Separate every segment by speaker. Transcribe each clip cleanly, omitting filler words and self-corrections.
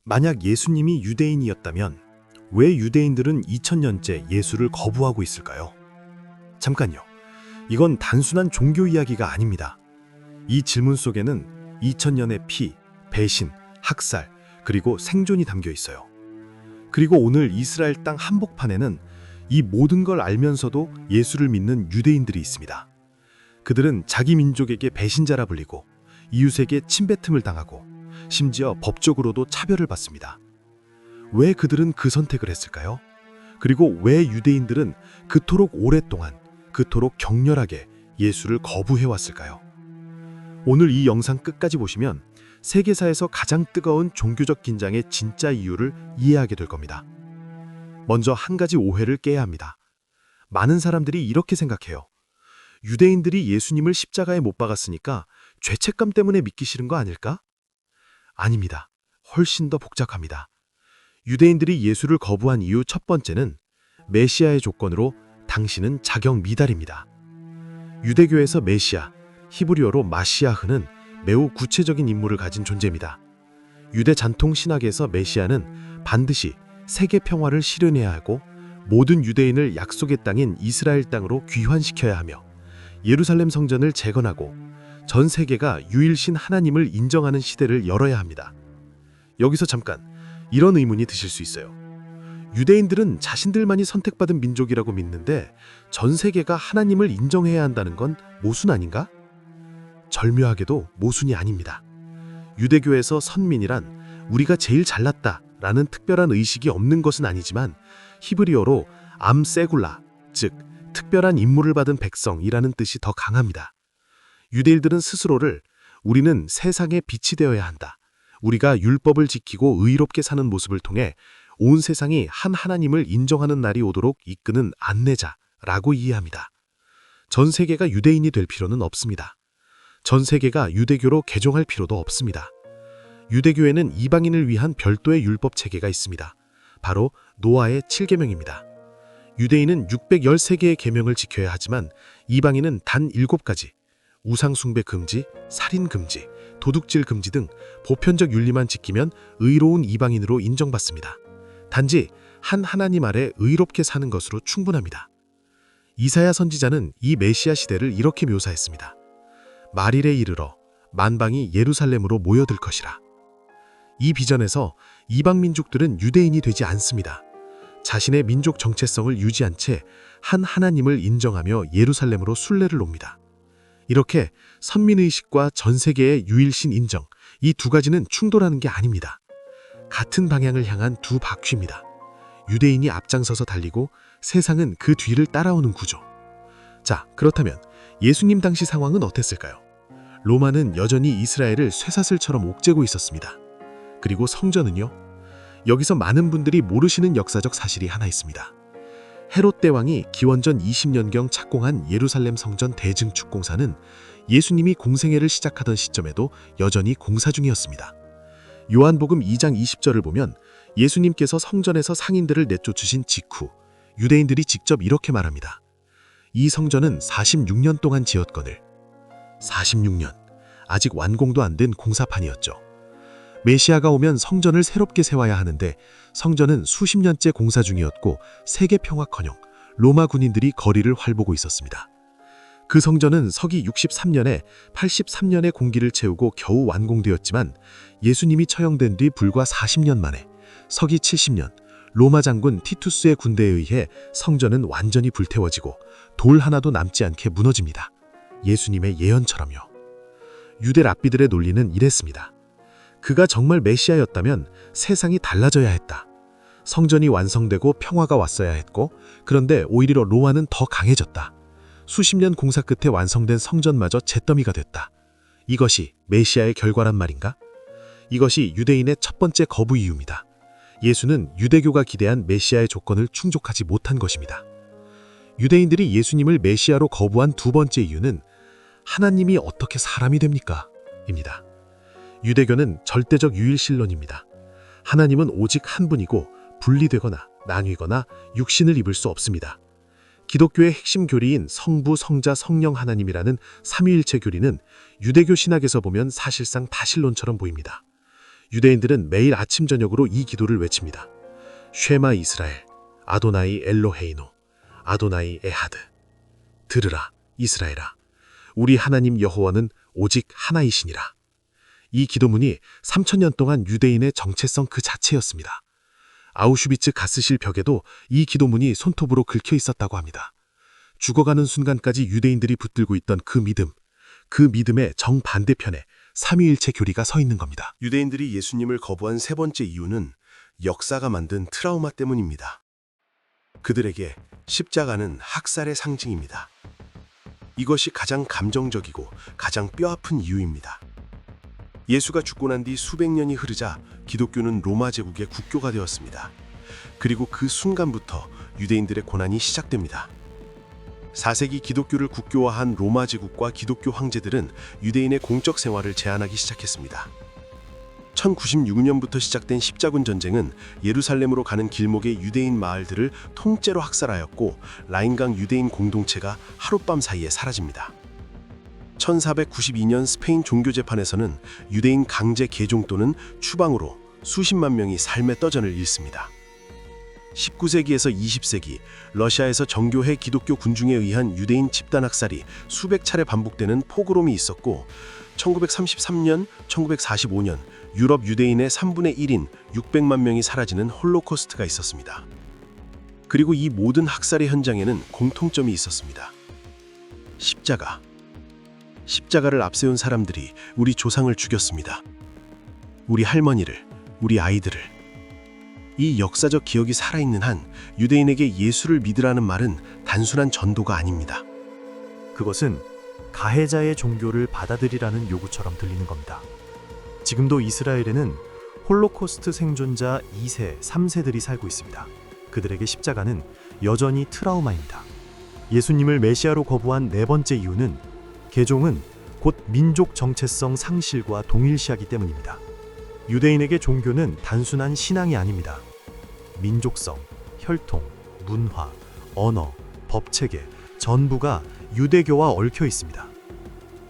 Speaker 1: 만약 예수님이 유대인이었다면 왜 유대인들은 2000년째 예수를 거부하고 있을까요? 잠깐요. 이건 단순한 종교 이야기가 아닙니다. 이 질문 속에는 2000년의 피, 배신, 학살, 그리고 생존이 담겨 있어요. 그리고 오늘 이스라엘 땅 한복판에는 이 모든 걸 알면서도 예수를 믿는 유대인들이 있습니다. 그들은 자기 민족에게 배신자라 불리고 이웃에게 침뱉음을 당하고 심지어 법적으로도 차별을 받습니다. 왜 그들은 그 선택을 했을까요? 그리고 왜 유대인들은 그토록 오랫동안, 그토록 격렬하게 예수를 거부해왔을까요? 오늘 이 영상 끝까지 보시면 세계사에서 가장 뜨거운 종교적 긴장의 진짜 이유를 이해하게 될 겁니다. 먼저 한 가지 오해를 깨야 합니다. 많은 사람들이 이렇게 생각해요. 유대인들이 예수님을 십자가에 못 박았으니까 죄책감 때문에 믿기 싫은 거 아닐까? 아닙니다. 훨씬 더 복잡합니다. 유대인들이 예수를 거부한 이유 첫 번째는 메시아의 조건으로 당신은 자격 미달입니다. 유대교에서 메시아, 히브리어로 마시아흐는 매우 구체적인 임무를 가진 존재입니다. 유대 전통 신학에서 메시아는 반드시 세계 평화를 실현해야 하고 모든 유대인을 약속의 땅인 이스라엘 땅으로 귀환시켜야 하며 예루살렘 성전을 재건하고 전 세계가 유일신 하나님을 인정하는 시대를 열어야 합니다. 여기서 잠깐 이런 의문이 드실 수 있어요. 유대인들은 자신들만이 선택받은 민족이라고 믿는데 전 세계가 하나님을 인정해야 한다는 건 모순 아닌가? 절묘하게도 모순이 아닙니다. 유대교에서 선민이란 우리가 제일 잘났다라는 특별한 의식이 없는 것은 아니지만 히브리어로 암세굴라, 즉 특별한 임무를 받은 백성이라는 뜻이 더 강합니다. 유대인들은 스스로를 우리는 세상의 빛이 되어야 한다. 우리가 율법을 지키고 의롭게 사는 모습을 통해 온 세상이 한 하나님을 인정하는 날이 오도록 이끄는 안내자라고 이해합니다. 전 세계가 유대인이 될 필요는 없습니다. 전 세계가 유대교로 개종할 필요도 없습니다. 유대교에는 이방인을 위한 별도의 율법 체계가 있습니다. 바로 노아의 7계명입니다. 유대인은 613개의 계명을 지켜야 하지만 이방인은 단 7가지, 우상숭배 금지, 살인 금지, 도둑질 금지 등 보편적 윤리만 지키면 의로운 이방인으로 인정받습니다. 단지 한 하나님 아래 의롭게 사는 것으로 충분합니다. 이사야 선지자는 이 메시아 시대를 이렇게 묘사했습니다. 말일에 이르러 만방이 예루살렘으로 모여들 것이라. 이 비전에서 이방 민족들은 유대인이 되지 않습니다. 자신의 민족 정체성을 유지한 채 한 하나님을 인정하며 예루살렘으로 순례를 옵니다. 이렇게 선민의식과 전 세계의 유일신 인정, 이 두 가지는 충돌하는 게 아닙니다. 같은 방향을 향한 두 바퀴입니다. 유대인이 앞장서서 달리고 세상은 그 뒤를 따라오는 구조. 자, 그렇다면 예수님 당시 상황은 어땠을까요? 로마는 여전히 이스라엘을 쇠사슬처럼 옥죄고 있었습니다. 그리고 성전은요? 여기서 많은 분들이 모르시는 역사적 사실이 하나 있습니다. 헤롯 대왕이 기원전 20년경 착공한 예루살렘 성전 대증축 공사는 예수님이 공생애를 시작하던 시점에도 여전히 공사 중이었습니다. 요한복음 2장 20절을 보면 예수님께서 성전에서 상인들을 내쫓으신 직후 유대인들이 직접 이렇게 말합니다. 이 성전은 46년 동안 지었거늘. 46년, 아직 완공도 안 된 공사판이었죠. 메시아가 오면 성전을 새롭게 세워야 하는데 성전은 수십 년째 공사 중이었고 세계 평화커녕 로마 군인들이 거리를 활보고 있었습니다. 그 성전은 서기 63년에 83년의 공기를 채우고 겨우 완공되었지만 예수님이 처형된 뒤 불과 40년 만에 서기 70년 로마 장군 티투스의 군대에 의해 성전은 완전히 불태워지고 돌 하나도 남지 않게 무너집니다. 예수님의 예언처럼요. 유대 랍비들의 논리는 이랬습니다. 그가 정말 메시아였다면 세상이 달라져야 했다. 성전이 완성되고 평화가 왔어야 했고 그런데 오히려 로마는 더 강해졌다. 수십 년 공사 끝에 완성된 성전마저 잿더미가 됐다. 이것이 메시아의 결과란 말인가? 이것이 유대인의 첫 번째 거부 이유입니다. 예수는 유대교가 기대한 메시아의 조건을 충족하지 못한 것입니다. 유대인들이 예수님을 메시아로 거부한 두 번째 이유는 하나님이 어떻게 사람이 됩니까? 입니다. 유대교는 절대적 유일신론입니다. 하나님은 오직 한 분이고 분리되거나 나뉘거나 육신을 입을 수 없습니다. 기독교의 핵심 교리인 성부, 성자, 성령 하나님이라는 삼위일체 교리는 유대교 신학에서 보면 사실상 다신론처럼 보입니다. 유대인들은 매일 아침 저녁으로 이 기도를 외칩니다. 쉐마 이스라엘, 아도나이 엘로헤이노, 아도나이 에하드. 들으라, 이스라엘아. 우리 하나님 여호와는 오직 하나이시니라. 이 기도문이 3000년 동안 유대인의 정체성 그 자체였습니다. 아우슈비츠 가스실 벽에도 이 기도문이 손톱으로 긁혀 있었다고 합니다. 죽어가는 순간까지 유대인들이 붙들고 있던 그 믿음의 정반대편에 삼위일체 교리가 서 있는 겁니다.
Speaker 2: 유대인들이 예수님을 거부한 세 번째 이유는 역사가 만든 트라우마 때문입니다. 그들에게 십자가는 학살의 상징입니다. 이것이 가장 감정적이고 가장 뼈아픈 이유입니다. 예수가 죽고 난 뒤 수백 년이 흐르자 기독교는 로마 제국의 국교가 되었습니다. 그리고 그 순간부터 유대인들의 고난이 시작됩니다. 4세기 기독교를 국교화한 로마 제국과 기독교 황제들은 유대인의 공적 생활을 제한하기 시작했습니다. 1096년부터 시작된 십자군 전쟁은 예루살렘으로 가는 길목의 유대인 마을들을 통째로 학살하였고 라인강 유대인 공동체가 하룻밤 사이에 사라집니다. 1492년 스페인 종교재판에서는 유대인 강제 개종 또는 추방으로 수십만 명이 삶의 떠전을 잃습니다. 19세기에서 20세기 러시아에서 정교회 기독교 군중에 의한 유대인 집단 학살이 수백 차례 반복되는 포그롬이 있었고 1933년, 1945년 유럽 유대인의 3분의 1인 600만 명이 사라지는 홀로코스트가 있었습니다. 그리고 이 모든 학살의 현장에는 공통점이 있었습니다. 십자가를 앞세운 사람들이 우리 조상을 죽였습니다. 우리 할머니를, 우리 아이들을. 이 역사적 기억이 살아있는 한 유대인에게 예수를 믿으라는 말은 단순한 전도가 아닙니다.
Speaker 1: 그것은 가해자의 종교를 받아들이라는 요구처럼 들리는 겁니다. 지금도 이스라엘에는 홀로코스트 생존자 2세, 3세들이 살고 있습니다. 그들에게 십자가는 여전히 트라우마입니다. 예수님을 메시아로 거부한 네 번째 이유는 개종은 곧 민족 정체성 상실과 동일시하기 때문입니다. 유대인에게 종교는 단순한 신앙이 아닙니다. 민족성, 혈통, 문화, 언어, 법체계 전부가 유대교와 얽혀 있습니다.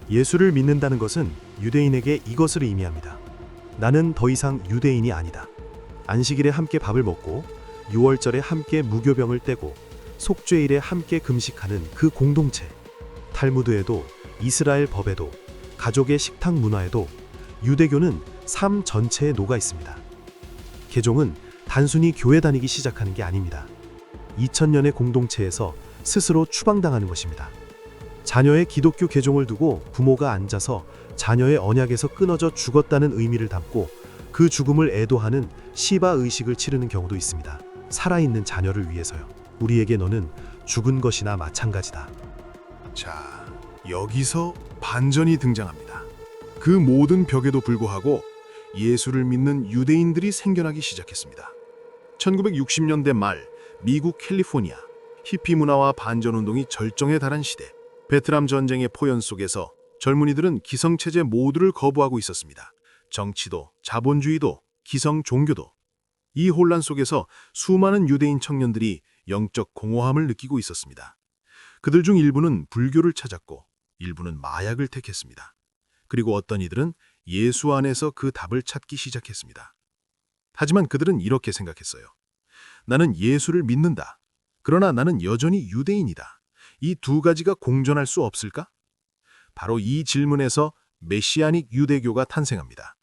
Speaker 1: 예수를 믿는다는 것은 유대인에게 이것을 의미합니다. 나는 더 이상 유대인이 아니다. 안식일에 함께 밥을 먹고 유월절에 함께 무교병을 떼고 속죄일에 함께 금식하는 그 공동체. 탈무드에도 이스라엘 법에도 가족의 식탁 문화에도 유대교는 삶 전체에 녹아 있습니다. 개종은 단순히 교회 다니기 시작하는 게 아닙니다. 2000년의 공동체에서 스스로 추방당하는 것입니다. 자녀의 기독교 개종을 두고 부모가 앉아서 자녀의 언약에서 끊어져 죽었다는 의미를 담고 그 죽음을 애도하는 시바 의식을 치르는 경우도 있습니다. 살아있는 자녀를 위해서요. 우리에게 너는 죽은 것이나 마찬가지다.
Speaker 2: 자, 여기서 반전이 등장합니다. 그 모든 벽에도 불구하고 예수를 믿는 유대인들이 생겨나기 시작했습니다. 1960년대 말 미국 캘리포니아 히피 문화와 반전 운동이 절정에 달한 시대. 베트남 전쟁의 포연 속에서 젊은이들은 기성체제 모두를 거부하고 있었습니다. 정치도, 자본주의도, 기성 종교도. 이 혼란 속에서 수많은 유대인 청년들이 영적 공허함을 느끼고 있었습니다. 그들 중 일부는 불교를 찾았고 일부는 마약을 택했습니다. 그리고 어떤 이들은 예수 안에서 그 답을 찾기 시작했습니다. 하지만 그들은 이렇게 생각했어요. 나는 예수를 믿는다. 그러나 나는 여전히 유대인이다. 이 두 가지가 공존할 수 없을까? 바로 이 질문에서 메시아닉 유대교가 탄생합니다.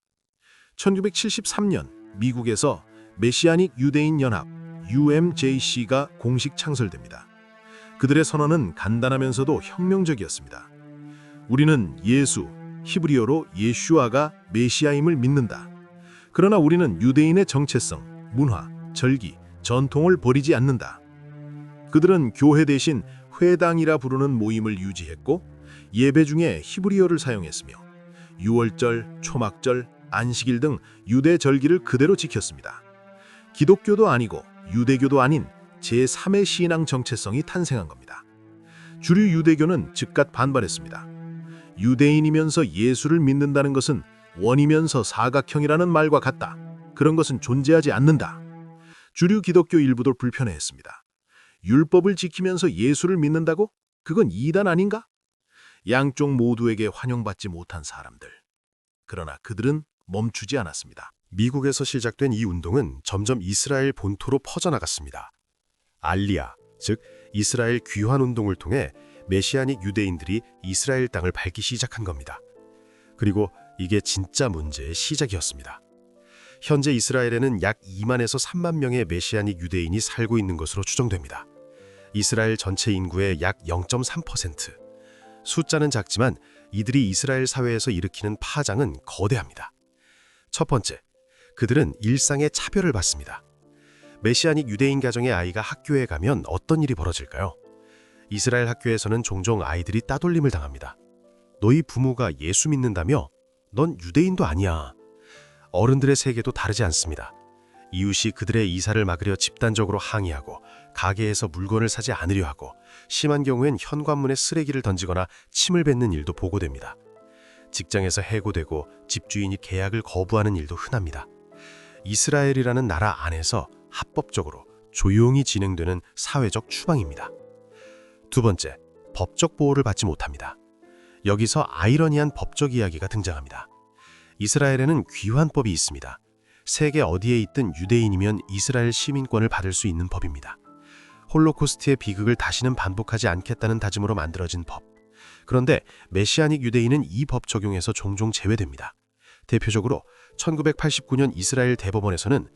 Speaker 2: 1973년 미국에서 메시아닉 유대인 연합 UMJC가 공식 창설됩니다. 그들의 선언은 간단하면서도 혁명적이었습니다. 우리는 예수, 히브리어로 예슈아가 메시아임을 믿는다. 그러나 우리는 유대인의 정체성, 문화, 절기, 전통을 버리지 않는다. 그들은 교회 대신 회당이라 부르는 모임을 유지했고 예배 중에 히브리어를 사용했으며 유월절, 초막절, 안식일 등 유대 절기를 그대로 지켰습니다. 기독교도 아니고 유대교도 아닌 제3의 신앙 정체성이 탄생한 겁니다. 주류 유대교는 즉각 반발했습니다. 유대인이면서 예수를 믿는다는 것은 원이면서 사각형이라는 말과 같다. 그런 것은 존재하지 않는다. 주류 기독교 일부도 불편해했습니다. 율법을 지키면서 예수를 믿는다고? 그건 이단 아닌가? 양쪽 모두에게 환영받지 못한 사람들. 그러나 그들은 멈추지 않았습니다.
Speaker 1: 미국에서 시작된 이 운동은 점점 이스라엘 본토로 퍼져나갔습니다. 알리야, 즉 이스라엘 귀환 운동을 통해 메시아닉 유대인들이 이스라엘 땅을 밟기 시작한 겁니다. 그리고 이게 진짜 문제의 시작이었습니다. 현재 이스라엘에는 약 2만에서 3만 명의 메시아닉 유대인이 살고 있는 것으로 추정됩니다. 이스라엘 전체 인구의 약 0.3%. 숫자는 작지만 이들이 이스라엘 사회에서 일으키는 파장은 거대합니다. 첫 번째, 그들은 일상의 차별을 받습니다. 메시아닉 유대인 가정의 아이가 학교에 가면 어떤 일이 벌어질까요? 이스라엘 학교에서는 종종 아이들이 따돌림을 당합니다. 너희 부모가 예수 믿는다며? 넌 유대인도 아니야. 어른들의 세계도 다르지 않습니다. 이웃이 그들의 이사를 막으려 집단적으로 항의하고 가게에서 물건을 사지 않으려 하고 심한 경우엔 현관문에 쓰레기를 던지거나 침을 뱉는 일도 보고됩니다. 직장에서 해고되고 집주인이 계약을 거부하는 일도 흔합니다. 이스라엘이라는 나라 안에서 합법적으로 조용히 진행되는 사회적 추방입니다. 두 번째, 법적 보호를 받지 못합니다. 여기서 아이러니한 법적 이야기가 등장합니다. 이스라엘에는 귀환법이 있습니다. 세계 어디에 있든 유대인이면 이스라엘 시민권을 받을 수 있는 법입니다. 홀로코스트의 비극을 다시는 반복하지 않겠다는 다짐으로 만들어진 법. 그런데 메시아닉 유대인은 이 법 적용에서 종종 제외됩니다. 대표적으로 1989년 이스라엘 대법원에서는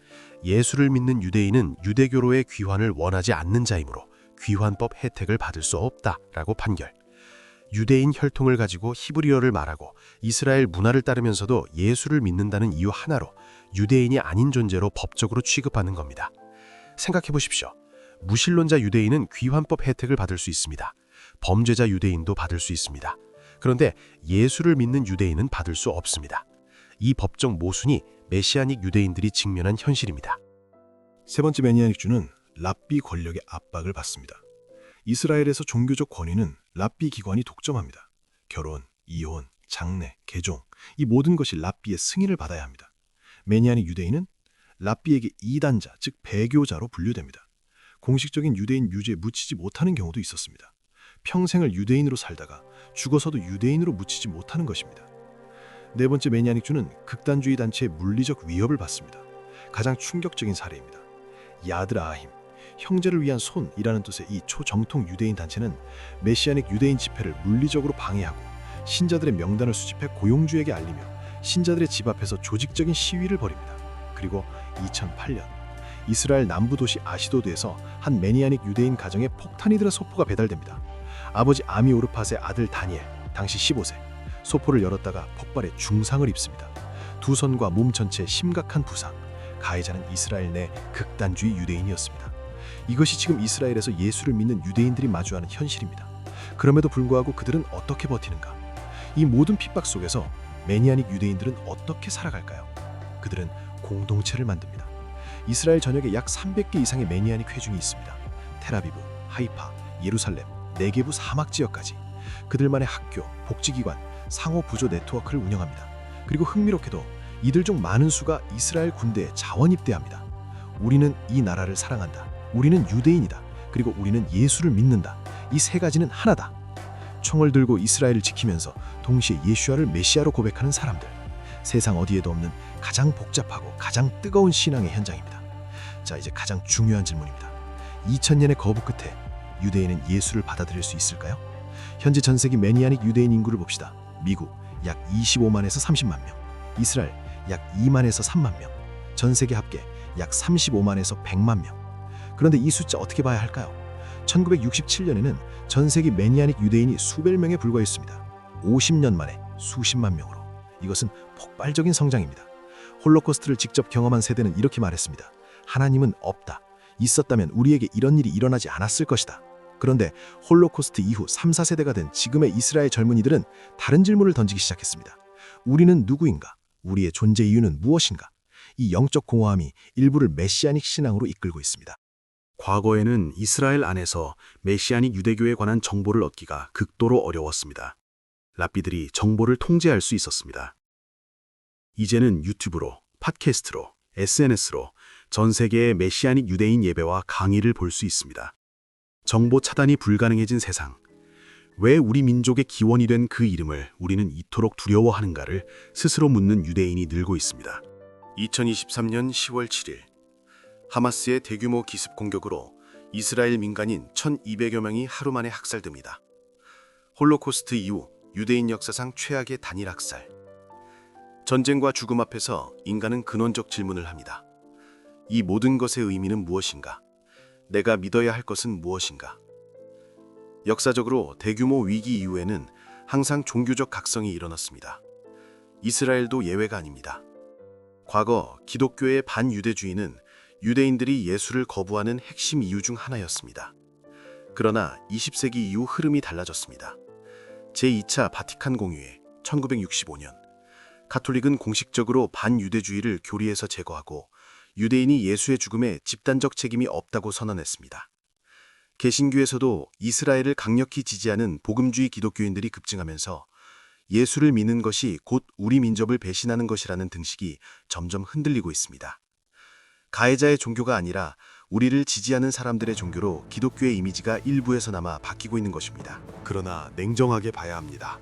Speaker 1: 예수를 믿는 유대인은 유대교로의 귀환을 원하지 않는 자이므로 귀환법 혜택을 받을 수 없다라고 판결. 유대인 혈통을 가지고 히브리어를 말하고 이스라엘 문화를 따르면서도 예수를 믿는다는 이유 하나로 유대인이 아닌 존재로 법적으로 취급하는 겁니다. 생각해 보십시오. 무신론자 유대인은 귀환법 혜택을 받을 수 있습니다. 범죄자 유대인도 받을 수 있습니다. 그런데 예수를 믿는 유대인은 받을 수 없습니다. 이 법적 모순이 메시아닉 유대인들이 직면한 현실입니다.
Speaker 2: 세 번째 메시아닉주는 랍비 권력의 압박을 받습니다. 이스라엘에서 종교적 권위는 랍비 기관이 독점합니다. 결혼, 이혼, 장례, 개종, 이 모든 것이 랍비의 승인을 받아야 합니다. 메시아닉 유대인은 랍비에게 이단자, 즉 배교자로 분류됩니다. 공식적인 유대인 유죄에 묻히지 못하는 경우도 있었습니다. 평생을 유대인으로 살다가 죽어서도 유대인으로 묻히지 못하는 것입니다. 네 번째 메시아닉주는 극단주의 단체의 물리적 위협을 받습니다. 가장 충격적인 사례입니다. 야드라힘, 형제를 위한 손이라는 뜻의 이 초정통 유대인 단체는 메시아닉 유대인 집회를 물리적으로 방해하고 신자들의 명단을 수집해 고용주에게 알리며 신자들의 집 앞에서 조직적인 시위를 벌입니다. 그리고 2008년 이스라엘 남부 도시 아시도드에서 한 메시아닉 유대인 가정에 폭탄이 들어 소포가 배달됩니다. 아버지 아미 오르팟의 아들 다니엘, 당시 15세, 소포를 열었다가 폭발해 중상을 입습니다. 두 손과 몸 전체에 심각한 부상. 가해자는 이스라엘 내 극단주의 유대인이었습니다. 이것이 지금 이스라엘에서 예수를 믿는 유대인들이 마주하는 현실입니다. 그럼에도 불구하고 그들은 어떻게 버티는가? 이 모든 핍박 속에서 메시아닉 유대인들은 어떻게 살아갈까요? 그들은 공동체를 만듭니다. 이스라엘 전역에 약 300개 이상의 메시아닉 회중이 있습니다. 텔아비브, 하이파, 예루살렘, 네게부 사막 지역까지. 그들만의 학교, 복지기관, 상호 부조 네트워크를 운영합니다. 그리고 흥미롭게도 이들 중 많은 수가 이스라엘 군대에 자원 입대합니다. 우리는 이 나라를 사랑한다. 우리는 유대인이다. 그리고 우리는 예수를 믿는다. 이 세 가지는 하나다. 총을 들고 이스라엘을 지키면서 동시에 예수아를 메시아로 고백하는 사람들. 세상 어디에도 없는 가장 복잡하고 가장 뜨거운 신앙의 현장입니다. 자, 이제 가장 중요한 질문입니다. 2000년의 거부 끝에 유대인은 예수를 받아들일 수 있을까요? 현재 전 세계 메시아닉 유대인 인구를 봅시다. 미국 약 25만에서 30만 명, 이스라엘 약 2만에서 3만 명, 전 세계 합계 약 35만에서 100만 명. 그런데 이 숫자 어떻게 봐야 할까요? 1967년에는 전 세계 메시아닉 유대인이 수백 명에 불과했습니다. 50년 만에 수십만 명으로. 이것은 폭발적인 성장입니다. 홀로코스트를 직접 경험한 세대는 이렇게 말했습니다. 하나님은 없다. 있었다면 우리에게 이런 일이 일어나지 않았을 것이다. 그런데 홀로코스트 이후 3, 4세대가 된 지금의 이스라엘 젊은이들은 다른 질문을 던지기 시작했습니다. 우리는 누구인가? 우리의 존재 이유는 무엇인가? 이 영적 공허함이 일부를 메시아닉 신앙으로 이끌고 있습니다.
Speaker 3: 과거에는 이스라엘 안에서 메시아닉 유대교에 관한 정보를 얻기가 극도로 어려웠습니다. 랍비들이 정보를 통제할 수 있었습니다. 이제는 유튜브로, 팟캐스트로, SNS로 전 세계의 메시아닉 유대인 예배와 강의를 볼 수 있습니다. 정보 차단이 불가능해진 세상. 왜 우리 민족의 기원이 된 그 이름을 우리는 이토록 두려워하는가를 스스로 묻는 유대인이 늘고 있습니다. 2023년 10월 7일 하마스의 대규모 기습 공격으로 이스라엘 민간인 1,200여 명이 하루 만에 학살됩니다. 홀로코스트 이후 유대인 역사상 최악의 단일 학살. 전쟁과 죽음 앞에서 인간은 근원적 질문을 합니다. 이 모든 것의 의미는 무엇인가? 내가 믿어야 할 것은 무엇인가? 역사적으로 대규모 위기 이후에는 항상 종교적 각성이 일어났습니다. 이스라엘도 예외가 아닙니다. 과거 기독교의 반유대주의는 유대인들이 예수를 거부하는 핵심 이유 중 하나였습니다. 그러나 20세기 이후 흐름이 달라졌습니다. 제2차 바티칸 공의회 1965년 가톨릭은 공식적으로 반유대주의를 교리에서 제거하고 유대인이 예수의 죽음에 집단적 책임이 없다고 선언했습니다. 개신교에서도 이스라엘을 강력히 지지하는 복음주의 기독교인들이 급증하면서 예수를 믿는 것이 곧 우리 민족을 배신하는 것이라는 등식이 점점 흔들리고 있습니다. 가해자의 종교가 아니라 우리를 지지하는 사람들의 종교로 기독교의 이미지가 일부에서나마 바뀌고 있는 것입니다.
Speaker 1: 그러나 냉정하게 봐야 합니다.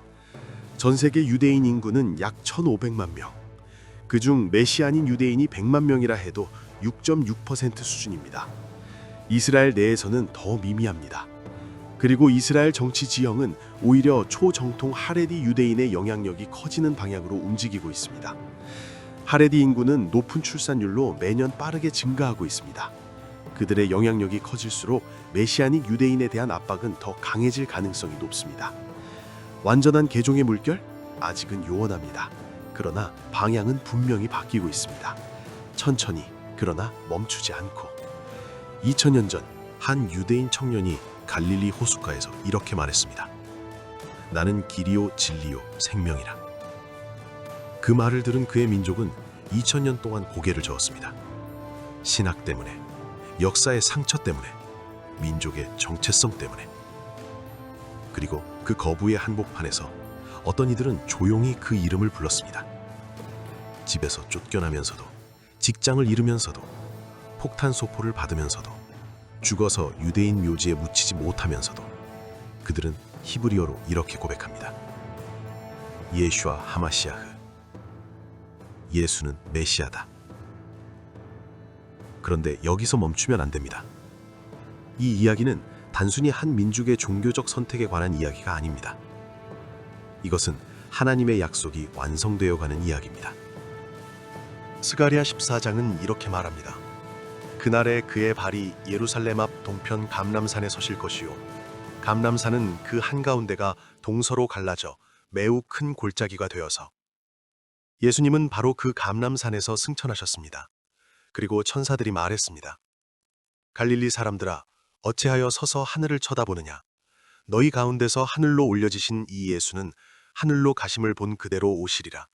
Speaker 1: 전 세계 유대인 인구는 약 1,500만 명. 그중 메시아닌 유대인이 100만 명이라 해도 6.6% 수준입니다. 이스라엘 내에서는 더 미미합니다. 그리고 이스라엘 정치 지형은 오히려 초정통 하레디 유대인의 영향력이 커지는 방향으로 움직이고 있습니다. 하레디 인구는 높은 출산율로 매년 빠르게 증가하고 있습니다. 그들의 영향력이 커질수록 메시아닉 유대인에 대한 압박은 더 강해질 가능성이 높습니다. 완전한 개종의 물결? 아직은 요원합니다. 그러나 방향은 분명히 바뀌고 있습니다. 천천히, 그러나 멈추지 않고. 2000년 전 한 유대인 청년이 갈릴리 호숫가에서 이렇게 말했습니다. 나는 길이요 진리요 생명이라. 그 말을 들은 그의 민족은 2000년 동안 고개를 저었습니다. 신학 때문에, 역사의 상처 때문에, 민족의 정체성 때문에. 그리고 그 거부의 한복판에서 어떤 이들은 조용히 그 이름을 불렀습니다. 집에서 쫓겨나면서도, 직장을 잃으면서도, 폭탄 소포를 받으면서도, 죽어서 유대인 묘지에 묻히지 못하면서도 그들은 히브리어로 이렇게 고백합니다. 예슈아 하마시아흐. 예수는 메시아다. 그런데 여기서 멈추면 안 됩니다. 이 이야기는 단순히 한 민족의 종교적 선택에 관한 이야기가 아닙니다. 이것은 하나님의 약속이 완성되어 가는 이야기입니다. 스가랴 14장은 이렇게 말합니다. 그날에 그의 발이 예루살렘 앞 동편 감람산에 서실 것이요 감람산은 그 한가운데가 동서로 갈라져 매우 큰 골짜기가 되어서. 예수님은 바로 그 감람산에서 승천하셨습니다. 그리고 천사들이 말했습니다. 갈릴리 사람들아, 어찌하여 서서 하늘을 쳐다보느냐? 너희 가운데서 하늘로 올려지신 이 예수는 하늘로 가심을 본 그대로 오시리라.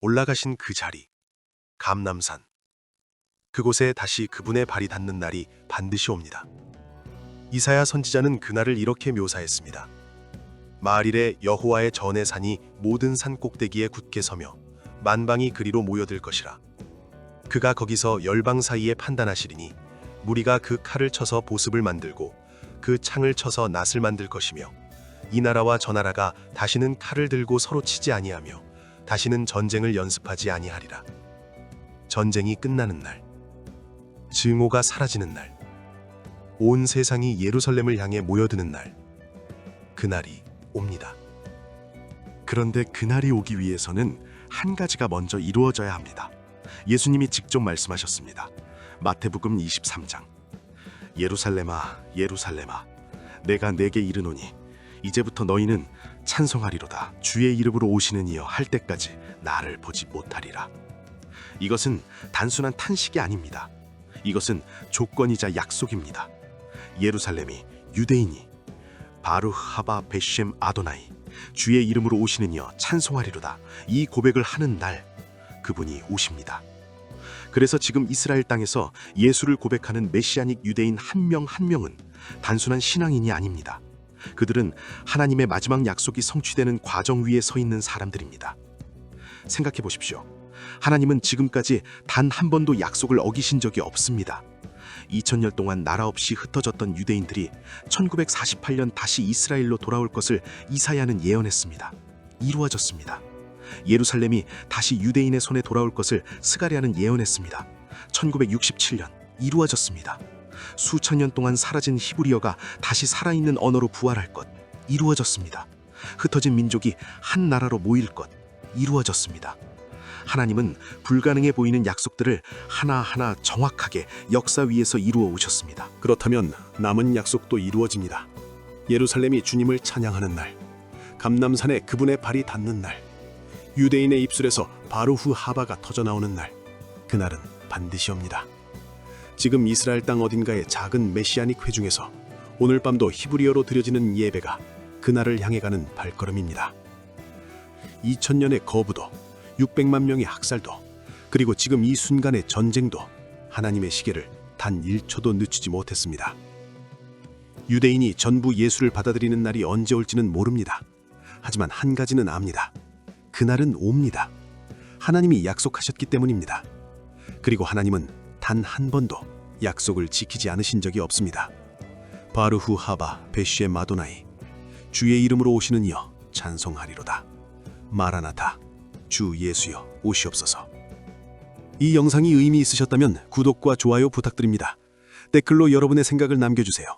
Speaker 1: 올라가신 그 자리, 감람산. 그곳에 다시 그분의 발이 닿는 날이 반드시 옵니다. 이사야 선지자는 그날을 이렇게 묘사했습니다. 마을일에 여호와의 전의 산이 모든 산 꼭대기에 굳게 서며 만방이 그리로 모여들 것이라. 그가 거기서 열방 사이에 판단하시리니 무리가 그 칼을 쳐서 보습을 만들고 그 창을 쳐서 낫을 만들 것이며 이 나라와 저 나라가 다시는 칼을 들고 서로 치지 아니하며 다시는 전쟁을 연습하지 아니하리라. 전쟁이 끝나는 날, 증오가 사라지는 날, 온 세상이 예루살렘을 향해 모여드는 날, 그날이 옵니다. 그런데 그날이 오기 위해서는 한 가지가 먼저 이루어져야 합니다. 예수님이 직접 말씀하셨습니다. 마태복음 23장. 예루살렘아, 예루살렘아, 내가 내게 이르노니 이제부터 너희는 찬송하리로다. 주의 이름으로 오시는 이여 할 때까지 나를 보지 못하리라. 이것은 단순한 탄식이 아닙니다. 이것은 조건이자 약속입니다. 예루살렘이, 유대인이 바루흐 하바 베셴 아도나이, 주의 이름으로 오시는 이여 찬송하리로다. 이 고백을 하는 날 그분이 오십니다. 그래서 지금 이스라엘 땅에서 예수를 고백하는 메시아닉 유대인 한 명 한 명은 단순한 신앙인이 아닙니다. 그들은 하나님의 마지막 약속이 성취되는 과정 위에 서 있는 사람들입니다. 생각해 보십시오. 하나님은 지금까지 단 한 번도 약속을 어기신 적이 없습니다. 2000년 동안 나라 없이 흩어졌던 유대인들이 1948년 다시 이스라엘로 돌아올 것을 이사야는 예언했습니다. 이루어졌습니다.
Speaker 3: 예루살렘이 다시 유대인의 손에 돌아올 것을 스가랴는 예언했습니다. 1967년 이루어졌습니다. 수천 년 동안 사라진 히브리어가 다시 살아있는 언어로 부활할 것 이루어졌습니다. 흩어진 민족이 한 나라로 모일 것 이루어졌습니다. 하나님은 불가능해 보이는 약속들을 하나하나 정확하게 역사 위에서 이루어 오셨습니다.
Speaker 1: 그렇다면 남은 약속도 이루어집니다. 예루살렘이 주님을 찬양하는 날, 감람산에 그분의 발이 닿는 날, 유대인의 입술에서 바루후 하바가 터져나오는 날, 그날은 반드시 옵니다. 지금 이스라엘 땅 어딘가의 작은 메시아닉 회중에서 오늘 밤도 히브리어로 드려지는 예배가 그날을 향해 가는 발걸음입니다. 2000년의 거부도 600만 명의 학살도 그리고 지금 이 순간의 전쟁도 하나님의 시계를 단 1초도 늦추지 못했습니다. 유대인이 전부 예수를 받아들이는 날이 언제 올지는 모릅니다. 하지만 한 가지는 압니다. 그날은 옵니다. 하나님이 약속하셨기 때문입니다. 그리고 하나님은 단 한 번도 약속을 지키지 않으신 적이 없습니다. 바루후 하바 베시에 마도나이, 주의 이름으로 오시는 이여 찬송하리로다. 마라나타, 주 예수여 오시옵소서. 이 영상이 의미 있으셨다면 구독과 좋아요 부탁드립니다. 댓글로 여러분의 생각을 남겨주세요.